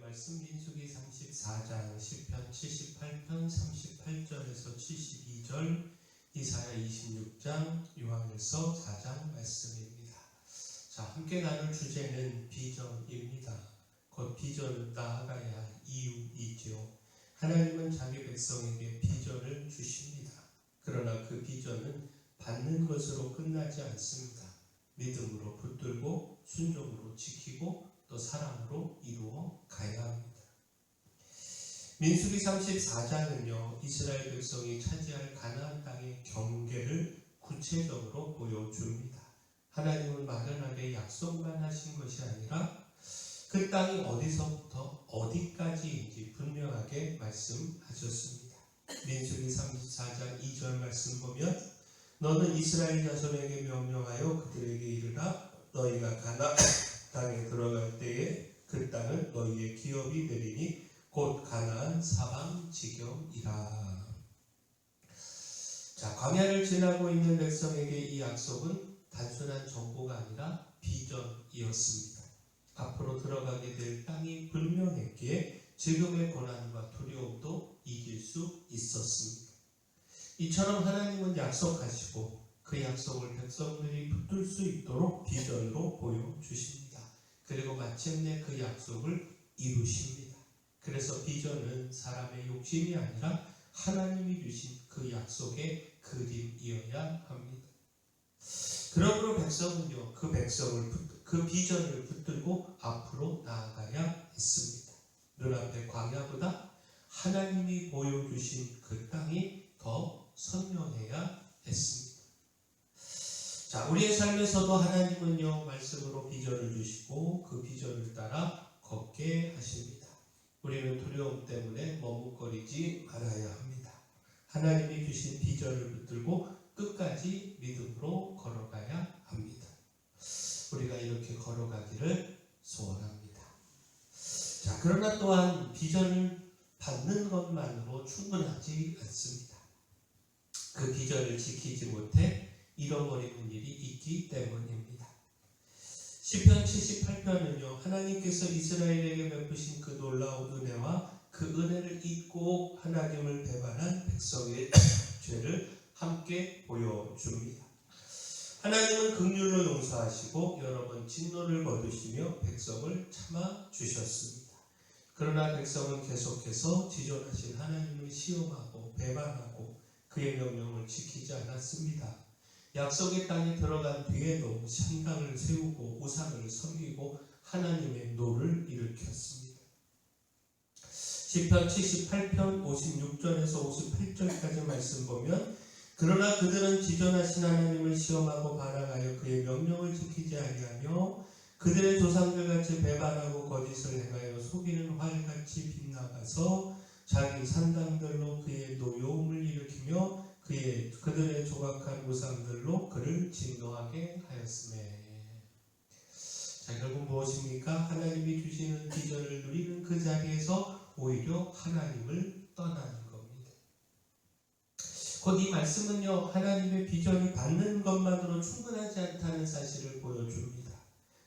말씀 민수기 34장, 시편 78편 38절에서 72절, 이사야 26장, 요한일서 4장 말씀입니다. 자, 함께 나눌 주제는 비전입니다. 곧 비전을 나아가야 할 이유이지요. 하나님은 자기 백성에게 비전을 주십니다. 그러나 그 비전은 받는 것으로 끝나지 않습니다. 믿음으로 붙들고 순종으로 지키고 또 사랑으로 이루어 가야 합니다. 민수기 34장은요, 이스라엘 백성이 차지할 가나안 땅의 경계를 구체적으로 보여줍니다. 하나님은 막연하게 약속만 하신 것이 아니라 그 땅이 어디서부터 어디까지인지 분명하게 말씀하셨습니다. 민수기 34장 2절 말씀 보면, 너는 이스라엘 자손에게 명령하여 그들에게 이르라. 너희가 가나안 땅에 들어갈 때에 그 땅은 너희의 기업이 되리니 곧 가나안 사방 지경이라. 자, 광야를 지나고 있는 백성에게 이 약속은 단순한 정보가 아니라 비전이었습니다. 앞으로 들어가게 될 땅이 분명했기에 지금의 고난과 두려움도 이길 수 있었습니다. 이처럼 하나님은 약속하시고 그 약속을 백성들이 붙들 수 있도록 비전으로 보여주십니다. 그리고 마침내 그 약속을 이루십니다. 그래서 비전은 사람의 욕심이 아니라 하나님이 주신 그 약속의 그림이어야 합니다. 그러므로 백성은요, 그 비전을 붙들고 앞으로 나아가야 했습니다. 눈앞의 광야보다 하나님이 보여주신 그 땅이 더 선명해야 했습니다. 자, 우리의 삶에서도 하나님은요, 말씀으로 비전을 주시고 그 비전을 따라 걷게 하십니다. 우리는 두려움 때문에 머뭇거리지 말아야 합니다. 하나님이 주신 비전을 붙들고 끝까지 믿음으로 걸어가야 합니다. 우리가 이렇게 걸어가기를 소원합니다. 자, 그러나 또한 비전을 받는 것만으로 충분하지 않습니다. 그 비전을 지키지 못해 잃어버리는 일이 있기 때문입니다. 시편 78편은요, 하나님께서 이스라엘에게 베푸신 그 놀라운 은혜와 그 은혜를 잊고 하나님을 배반한 백성의 죄를 함께 보여줍니다. 하나님은 긍휼로 용서하시고 여러 번 진노를 거두시며 백성을 참아주셨습니다. 그러나 백성은 계속해서 지존하신 하나님을 시험하고 배반하고 그의 명령을 지키지 않았습니다. 약속의 땅에 들어간 뒤에도 산당을 세우고 우상을 섬기고 하나님의 노를 일으켰습니다. 시편 78편 56절에서 58절까지 말씀 보면, 그러나 그들은 지존하신 하나님을 시험하고 반항하여 그의 명령을 지키지 아니하며 그들의 조상들같이 배반하고 거짓을 행하여 속이는 활같이 빗나가서 자기 산당들로 그의 노여움을 일으키며 그들의 조각한 우상들로 그를 진노하게 하였으매. 자, 결국 무엇입니까? 하나님이 주시는 비전을 누리는 그 자리에서 오히려 하나님을 떠나는 겁니다. 곧 이 말씀은요, 하나님의 비전을 받는 것만으로 충분하지 않다는 사실을 보여줍니다.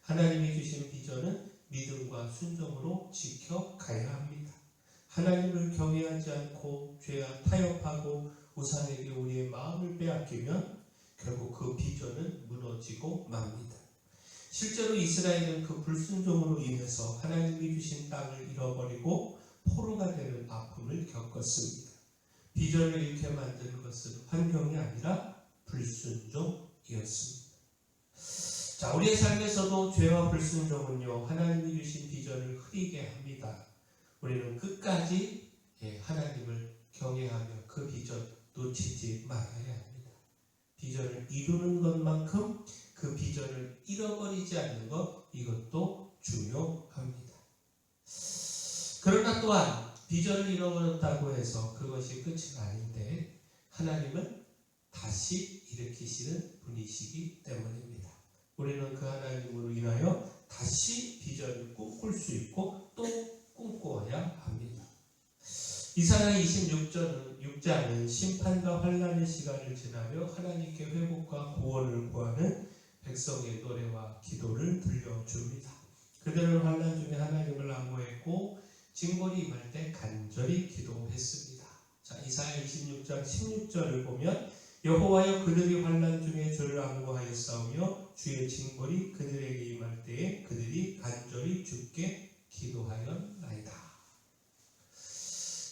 하나님이 주신 비전은 믿음과 순종으로 지켜가야 합니다. 하나님을 경외하지 않고 죄와 타협하고 우상에게 우리의 마음을 빼앗기면 결국 그 비전은 무너지고 맙니다. 실제로 이스라엘은 그 불순종으로 인해서 하나님이 주신 땅을 잃어버리고 포로가 되는 아픔을 겪었습니다. 비전을 잃게 만드는 것은 환경이 아니라 불순종이었습니다. 자, 우리의 삶에서도 죄와 불순종은요, 하나님이 주신 비전을 흐리게 합니다. 우리는 끝까지 하나님을 경외하며 그 비전 놓치지 말아야 합니다. 비전을 이루는 것만큼 그 비전을 잃어버리지 않는 것, 이것도 중요합니다. 그러나 또한 비전을 잃어버렸다고 해서 그것이 끝이 아닌데 하나님은 다시 일으키시는 분이시기 때문입니다. 우리는 그 하나님으로 인하여 다시 비전을 꿈꿀 수 있고 또 꿈꿔야 합니다. 이사야 26장은 심판과 환난의 시간을 지나며 하나님께 회복과 구원을 구하는 백성의 노래와 기도를 들려줍니다. 그들은 환난 중에 하나님을 앙호했고 징벌이 임할 때 간절히 기도했습니다. 자, 이사야 26장 16절을 보면 여호와여 그들이 환난 중에 주를 안구하여 싸우며 주의 징벌이 그들에게 임할 때에 그들이 간절히 주께 기도하였나이다.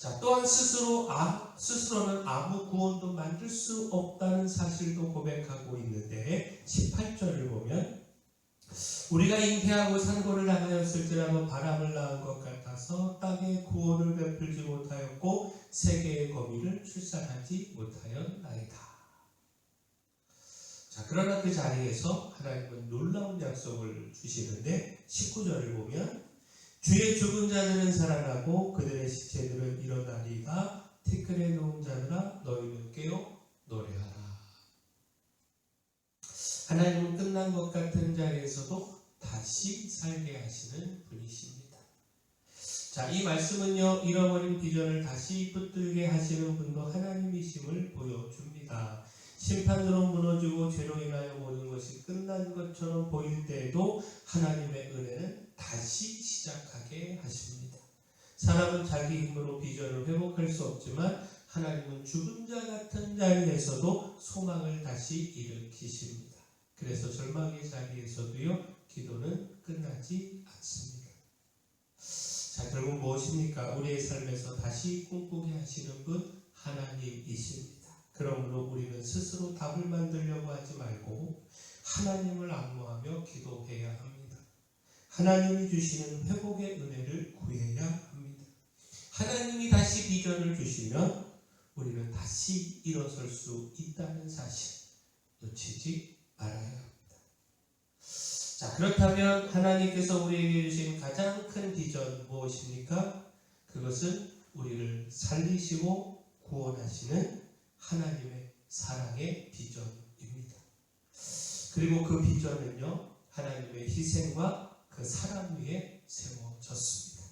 자, 또한 스스로는 아무 구원도 만들 수 없다는 사실도 고백하고 있는데 18절을 보면 우리가 잉태하고 산고를 당하였을지라도 바람을 낳은 것 같아서 땅에 구원을 베풀지 못하였고 세계의 거미를 출산하지 못하였나이다. 자, 그러나 그 자리에서 하나님은 놀라운 약속을 주시는데 19절을 보면 주의 죽은 자들은 살아나고 그들의 시체들은 일어나리이다. 티끌에 누운 자들아 너희는 깨어 노래하라. 하나님은 끝난 것 같은 자리에서도 다시 살게 하시는 분이십니다. 자, 이 말씀은요, 잃어버린 비전을 다시 붙들게 하시는 분도 하나님이심을 보여줍니다. 심판으로 무너지고 죄로 인하여 모든 것이 끝난 것처럼 보일 때에도 하나님의 은혜는 다시 시작하게 하십니다. 사람은 자기 힘으로 비전을 회복할 수 없지만 하나님은 죽은 자 같은 자리에서도 소망을 다시 일으키십니다. 그래서 절망의 자리에서도요, 기도는 끝나지 않습니다. 자, 결국 무엇입니까? 우리의 삶에서 다시 꿈꾸게 하시는 분 하나님이십니다. 그러므로 우리는 스스로 답을 만들려고 하지 말고 하나님을 악무하며 기도해야 합니다. 하나님이 주시는 회복의 은혜를 구해야 합니다. 하나님이 다시 비전을 주시면 우리는 다시 일어설 수 있다는 사실 놓치지 말아야 합니다. 자, 그렇다면 하나님께서 우리에게 주신 가장 큰 비전 무엇입니까? 그것은 우리를 살리시고 구원하시는 하나님의 사랑의 비전입니다. 그리고 그 비전은요, 하나님의 희생과 그 사랑 위에 세워졌습니다.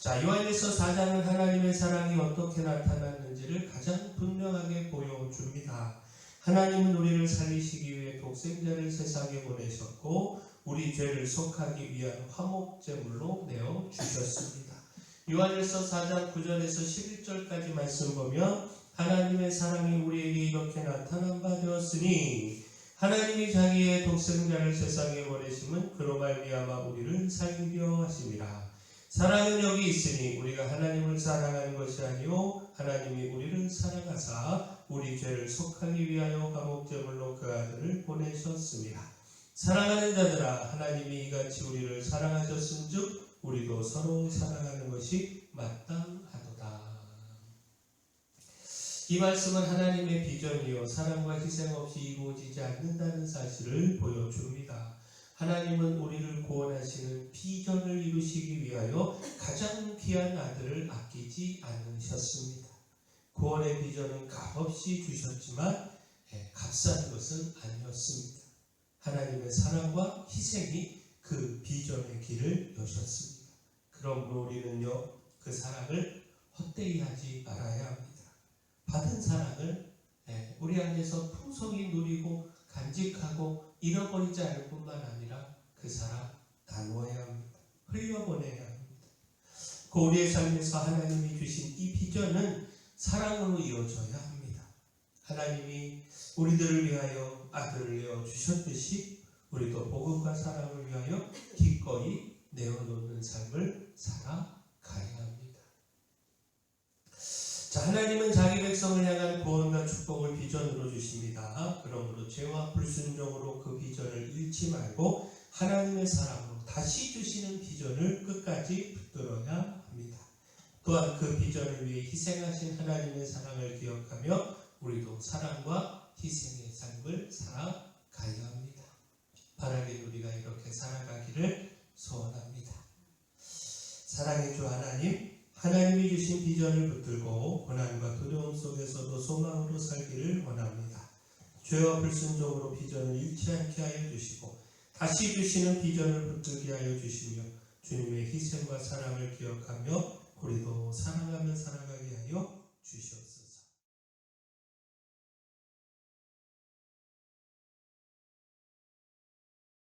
자, 요한일서 4장은 하나님의 사랑이 어떻게 나타났는지를 가장 분명하게 보여줍니다. 하나님은 우리를 살리시기 위해 독생자를 세상에 보내셨고 우리 죄를 속하기 위한 화목제물로 내어주셨습니다. 요한일서 4장 9절에서 11절까지 말씀 보면 하나님의 사랑이 우리에게 이렇게 나타난 바 되었으니 하나님이 자기의 독생자를 세상에 보내심은 그로 말미암아 우리를 살리려 하심이라. 사랑은 여기 있으니 우리가 하나님을 사랑하는 것이 아니요 하나님이 우리를 사랑하사 우리 죄를 속하기 위하여 화목제물로 그 아들을 보내셨습니다. 사랑하는 자들아 하나님이 이같이 우리를 사랑하셨은즉 우리도 서로 사랑하는 것이 마땅하도다. 이 말씀은 하나님의 비전이요 사랑과 희생 없이 이루어지지 않는다는 사실을 보여줍니다. 하나님은 우리를 구원하시는 비전을 이루시기 위하여 가장 귀한 아들을 아끼지 않으셨습니다. 구원의 비전은 값없이 주셨지만 값싼 것은 아니었습니다. 하나님의 사랑과 희생이 그 비전의 길을 여셨습니다. 그러므로 우리는요 그 사랑을 헛되이 하지 말아야 합니다. 받은 사랑을 우리 안에서 풍성히 누리고 간직하고 잃어버리지 않을 뿐만 아니라 그 사랑 나누어야 합니다. 흘려보내야 합니다. 그 우리의 삶에서 하나님이 주신 이 비전은 사랑으로 이어져야 합니다. 하나님이 우리들을 위하여 아들을 내어주셨듯이 우리도 복음과 사랑을 위하여 기꺼이 내어놓는 삶을 살아가야 합니다. 자, 하나님은 자기 백성을 향한 구원과 축복을 비전으로 주십니다. 그러므로 죄와 불순종으로 그 비전을 잃지 말고 하나님의 사랑으로 다시 주시는 비전을 끝까지 붙들어야 합니다. 또한 그 비전을 위해 희생하신 하나님의 사랑을 기억하며 우리도 사랑과 희생의 삶을 살아가야 합니다. 바라긴 우리가 이렇게 살아가기를 소원합니다. 사랑의 주 하나님, 하나님이 주신 비전을 붙들고 고난과 두려움 속에서도 소망으로 살기를 원합니다. 죄와 불순종으로 비전을 잃지 않게 하여 주시고 다시 주시는 비전을 붙들게 하여 주시며 주님의 희생과 사랑을 기억하며 우리도 사랑하며 살아가게 하여 주시옵소서.